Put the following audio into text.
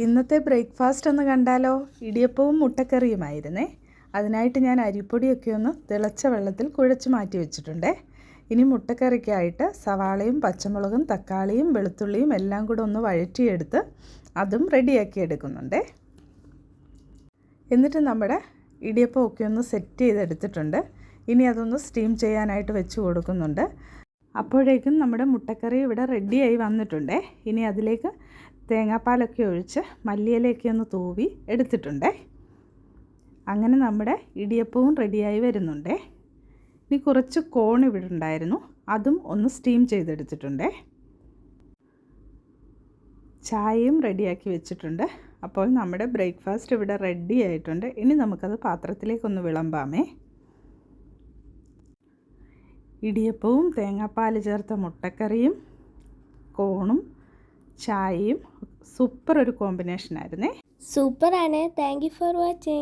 ഇന്നത്തെ ബ്രേക്ക്ഫാസ്റ്റ് ഒന്ന് കണ്ടാലോ? ഇടിയപ്പവും മുട്ടക്കറിയുമായിരുന്നേ. അതിനായിട്ട് ഞാൻ അരിപ്പൊടിയൊക്കെ ഒന്ന് തിളച്ച വെള്ളത്തിൽ കുഴച്ച് മാറ്റി വെച്ചിട്ടുണ്ടേ. ഇനി മുട്ടക്കറിക്കായിട്ട് സവാളയും പച്ചമുളകും തക്കാളിയും വെളുത്തുള്ളിയും എല്ലാം കൂടെ ഒന്ന് വഴറ്റിയെടുത്ത് അതും റെഡിയാക്കി എടുക്കുന്നുണ്ടേ. എന്നിട്ട് നമ്മുടെ ഇടിയപ്പമൊക്കെ ഒന്ന് സെറ്റ് ചെയ്തെടുത്തിട്ടുണ്ട്. ഇനി അതൊന്ന് സ്റ്റീം ചെയ്യാനായിട്ട് വെച്ച് കൊടുക്കുന്നുണ്ട്. അപ്പോഴേക്കും നമ്മുടെ മുട്ടക്കറി ഇവിടെ റെഡിയായി വന്നിട്ടുണ്ടേ. ഇനി അതിലേക്ക് തേങ്ങാപ്പാലൊക്കെ ഒഴിച്ച് മല്ലിയിലയൊക്കെ ഒന്ന് തൂവി എടുത്തിട്ടുണ്ടേ. അങ്ങനെ നമ്മുടെ ഇടിയപ്പവും റെഡിയായി വരുന്നുണ്ടേ. ഇനി കുറച്ച് കോൺ ഇവിടെ ഉണ്ടായിരുന്നു, അതും ഒന്ന് സ്റ്റീം ചെയ്തെടുത്തിട്ടുണ്ടേ. ചായയും റെഡിയാക്കി വെച്ചിട്ടുണ്ട്. അപ്പോൾ നമ്മുടെ ബ്രേക്ക്ഫാസ്റ്റ് ഇവിടെ റെഡി ആയിട്ടുണ്ട്. ഇനി നമുക്കത് പാത്രത്തിലേക്കൊന്ന് വിളമ്പാമേ. ഇടിയപ്പവും തേങ്ങാപ്പാൽ ചേർത്ത മുട്ടക്കറിയും കോണും ചായയും സൂപ്പർ ഒരു കോമ്പിനേഷൻ ആയിരുന്നേ. സൂപ്പറാണ്. Thank you for watching.